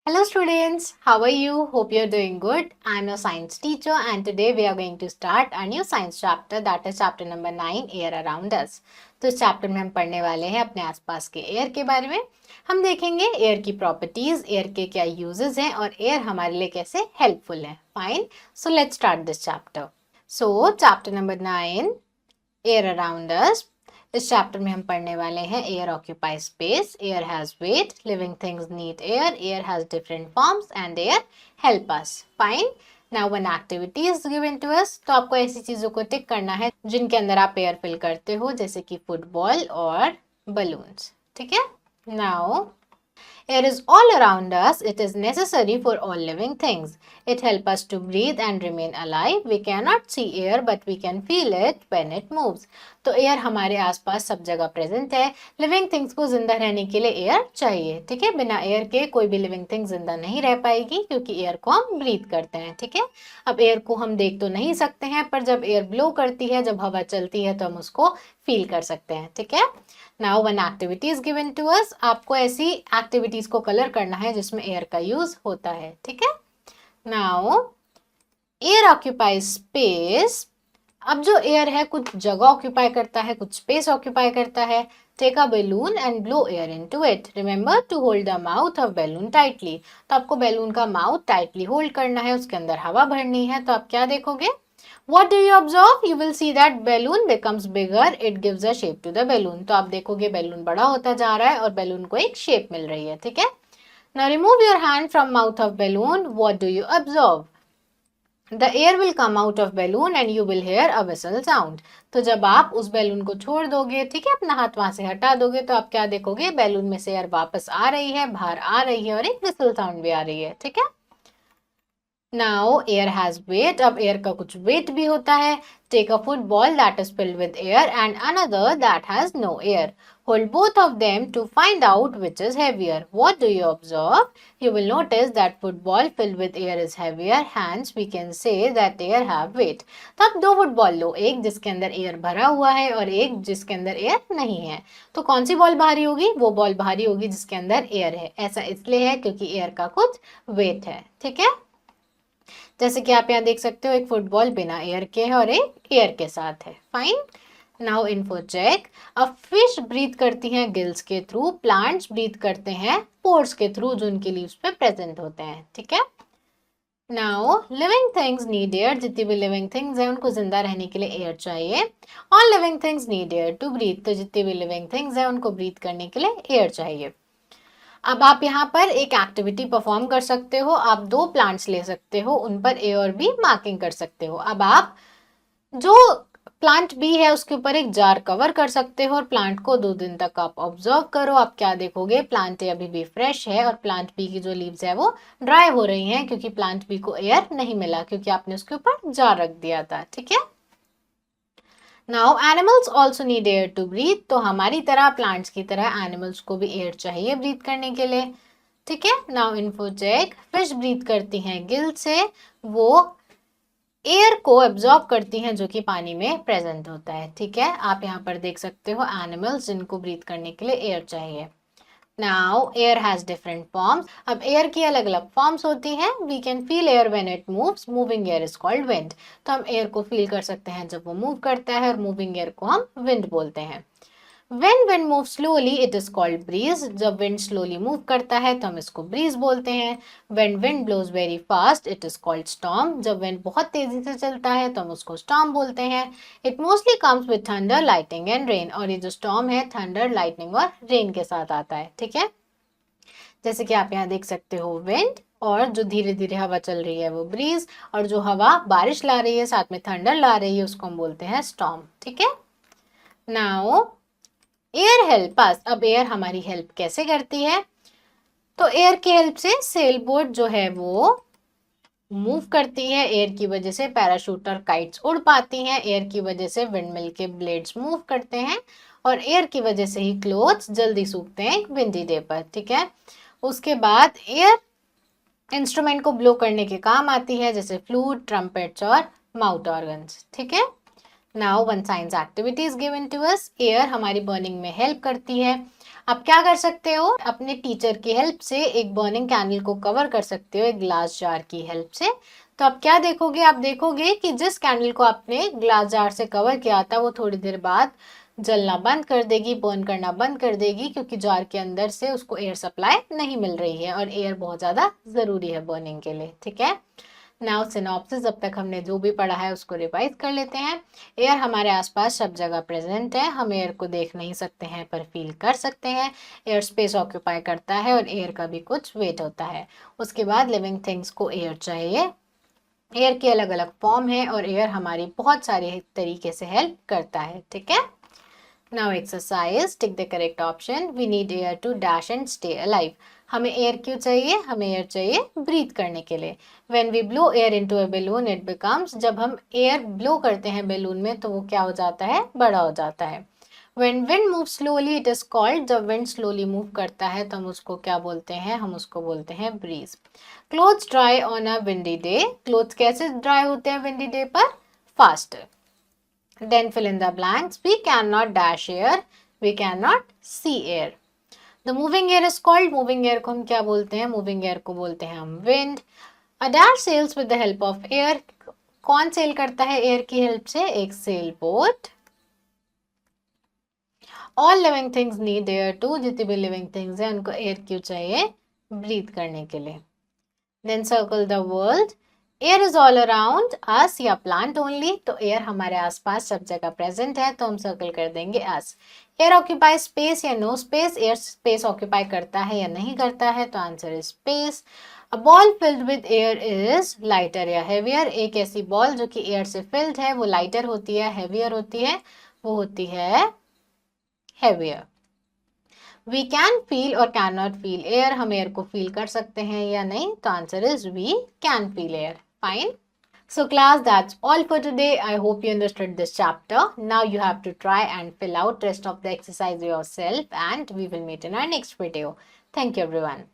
Hello students, how are you? Hope you're doing good. I'm your science teacher and today we are going to start a new science chapter that is chapter number 9 air around us. तो इस chapter में हम पढ़ने वाले हैं अपने आसपास के एयर के बारे में. हम देखेंगे एयर की प्रॉपर्टीज, एयर के क्या यूजेस हैं और एयर हमारे लिए कैसे हेल्पफुल है. Fine, so let's start this chapter. So chapter number 9 air around us. इस चैप्टर में हम पढ़ने वाले हैं air occupy space, air has weight, living things need air, air has different forms and air help us. Fine. Now when activity is given to us, तो आपको ऐसी चीजों को टिक करना है जिनके अंदर आप एयर फिल करते हो, जैसे कि फुटबॉल और बलून्स. ठीक है. Now air is all around us. It is necessary for all living things. It helps us to breathe and remain alive. We cannot see air but we can feel it when it moves. तो air हमारे आसपास सब जगह present है. Living things को जिंदा रहने के लिए एयर चाहिए. ठीक है. बिना एयर के कोई भी लिविंग थिंग जिंदा नहीं रह पाएगी क्योंकि एयर को हम ब्रीथ करते हैं. ठीक है. अब एयर को हम देख तो नहीं सकते हैं, पर जब एयर ब्लो करती है, जब हवा चलती है, तो हम उसको फील कर सकते हैं. ठीक है. Now one activity is given to us. आपको ऐसी एक्टिविटीज को कलर करना है जिसमें एयर का यूज होता है. ठीक है. Now air occupies space. अब जो एयर है कुछ जगह ऑक्यूपाई करता है, कुछ स्पेस ऑक्यूपाई करता है. Take a balloon and blow air into it. Remember to hold the mouth of balloon tightly. तो आपको बैलून का माउथ टाइटली होल्ड करना है, उसके अंदर हवा भरनी है. तो आप क्या देखोगे? What do you observe? You will see that balloon becomes bigger. It gives a shape to the balloon. तो आप देखोगे बैलून बड़ा होता जा रहा है और बैलून को एक शेप मिल रही है. ठीक है. Now remove your hand from mouth of balloon. What do you observe? The air will come out of balloon and you will hear a whistle sound. तो जब आप उस बैलून को छोड़ दोगे, ठीक है, अपना हाथ वहां से हटा दोगे, तो आप क्या देखोगे? बैलून में से एयर वापस आ रही है, बाहर आ रही है और एक विसल साउंड भी आ रही है. ठीक है. Now air has weight. अब एयर का कुछ वेट भी होता है. Take a football that is filled with air and another that has no air. Hold both of them to find out which is heavier. What do you observe? You will notice that football filled with air is heavier, hence we can say that air have weight. तो आप दो football लो, एक जिसके अंदर air भरा हुआ है और एक जिसके अंदर एयर नहीं है. तो कौन सी बॉल भारी होगी? वो बॉल भारी होगी जिसके अंदर एयर है. ऐसा इसलिए है क्योंकि एयर का कुछ वेट है. ठीक है. जैसे कि आप यहाँ देख सकते हो, एक फुटबॉल बिना एयर के है और एक एयर के साथ है. फाइन. Now info check. अब फिश ब्रीथ करती हैं गिल्स के थ्रू, प्लांट्स ब्रीथ करते हैं पोर्स के थ्रू जो उनके लीव्स पे प्रेजेंट होते हैं. ठीक है. Now living things need air. जितनी भी लिविंग थिंग्स हैं उनको जिंदा रहने के लिए एयर चाहिए. All living things need air to breathe. तो जितनी भी लिविंग थिंग्स हैं उनको ब्रीथ करने के लिए एयर चाहिए. अब आप यहाँ पर एक एक्टिविटी परफॉर्म कर सकते हो. आप दो प्लांट्स ले सकते हो, उन पर ए और बी मार्किंग कर सकते हो. अब आप जो प्लांट बी है उसके ऊपर एक जार कवर कर सकते हो और प्लांट को 2 दिन तक आप ऑब्जर्व करो. आप क्या देखोगे? प्लांट ए अभी भी फ्रेश है और प्लांट बी की जो लीव्स है वो ड्राई हो रही हैं क्योंकि प्लांट बी को एयर नहीं मिला क्योंकि आपने उसके ऊपर जार रख दिया था. ठीक है. Now animals also need air to breathe. तो हमारी तरह, प्लांट्स की तरह एनिमल्स को भी एयर चाहिए ब्रीथ करने के लिए. ठीक है. Now info check. Fish breathe करती हैं गिल से. वो एयर को एब्जॉर्ब करती हैं जो कि पानी में प्रेजेंट होता है. ठीक है. आप यहाँ पर देख सकते हो एनिमल्स जिनको ब्रीथ करने के लिए एयर चाहिए. Now air has different forms. अब air की अलग अलग forms होती हैं. We can feel air when it moves. Moving air is called wind. तो हम air को feel कर सकते हैं जब वो move करता है और moving air को हम wind बोलते हैं. When wind moves slowly, it is called breeze. जब wind slowly move करता है तो हम इसको breeze बोलते हैं. When wind blows very fast, it is called storm. जब wind बहुत तेजी से चलता है तो हम उसको storm बोलते हैं. It mostly comes with thunder, lightning and rain. और ये जो storm है thunder, lightning और rain के साथ आता है. ठीक है. जैसे कि आप यहाँ देख सकते हो wind, और जो धीरे धीरे हवा चल रही है वो ब्रीज, और जो हवा बारिश ला रही है साथ में थंडर ला रही है उसको हम बोलते हैं स्टॉर्म. ठीक है. नाउ एयर हेल्प अस. अब एयर हमारी हेल्प कैसे करती है? तो एयर की हेल्प से सेल बोट जो है वो मूव करती है. एयर की वजह से पैराशूट और काइट्स उड़ पाती हैं. एयर की वजह से विंडमिल के ब्लेड्स मूव करते हैं और एयर की वजह से ही क्लोथ्स जल्दी सूखते हैं विंडी डे पर. ठीक है. उसके बाद एयर इंस्ट्रूमेंट को ब्लो करने के काम आती है, जैसे फ्लूट, ट्रम्पेट्स और माउथ ऑर्गन्स. ठीक है. Now one science activity is given to us. Air हमारी बर्निंग में हेल्प करती है. अब क्या कर सकते हो, अपने टीचर की हेल्प से एक बर्निंग कैंडल को कवर कर सकते हो एक ग्लास जार की हेल्प से। तो अब क्या देखोगे, आप देखोगे कि जिस कैंडल को आपने ग्लास जार से कवर किया था वो थोड़ी देर बाद जलना बंद कर देगी, बर्न करना बंद कर देगी, क्योंकि जार के अंदर से उसको एयर सप्लाई नहीं मिल रही है और एयर बहुत ज़्यादा ज़रूरी है बर्निंग के लिए। ठीक है, नाउ सिनॉप्सिस, अब तक हमने जो भी पढ़ा है उसको रिवाइज कर लेते हैं। एयर हमारे आसपास सब जगह प्रेजेंट है, हम एयर को देख नहीं सकते हैं पर फील कर सकते हैं। एयर स्पेस ऑक्यूपाई करता है और एयर का भी कुछ वेट होता है। उसके बाद लिविंग थिंग्स को एयर चाहिए। एयर की अलग अलग फॉर्म है और एयर हमारी बहुत सारे तरीके से हेल्प करता है। ठीक है, now exercise, tick the correct option. We need air to dash and stay alive. हमें एयर क्यों चाहिए, हमें एयर चाहिए ब्रीथ करने के लिए। When we blow air into a balloon it becomes, जब हम एयर ब्लो करते हैं बैलून में तो वो क्या हो जाता है, बड़ा हो जाता है। When wind move slowly it is called, जब विंड स्लोली मूव करता है तो हम उसको क्या बोलते हैं, हम उसको बोलते हैं breeze. Clothes dry on a windy day, clothes कैसे ड्राई होते हैं विंडी डे पर, faster. Then fill in the blanks. We cannot dash air. We cannot see air. The moving air is called, moving air को हम क्या बोलते हैं, moving air को बोलते हैं हम wind. A dash sails with the help of air. कौन सेल करता है एयर की हेल्प से, एक sail boat. All living things need air too. जितनी भी living things हैं उनको एयर क्यों चाहिए, ब्रीथ करने के लिए। Then circle the world. Air is all around us या प्लांट ओनली, तो एयर हमारे आसपास सब जगह प्रेजेंट है तो हम सर्कल कर देंगे अस। एयर ऑक्यूपाई स्पेस या no space, air space occupy करता है या नहीं करता है, तो answer is space. A ball filled with air is lighter या हैवियर, एक ऐसी बॉल जो कि एयर से फिल्ड है वो लाइटर होती है, हैवियर होती है, वो होती है हैवियर। वी कैन फील और कैन नॉट फील एयर, हम एयर को फील कर सकते हैं या नहीं, तो answer is we can feel air. Fine. So class, that's all for today. I hope you understood this chapter. Now you have to try and fill out rest of the exercise yourself and we will meet in our next video. Thank you everyone.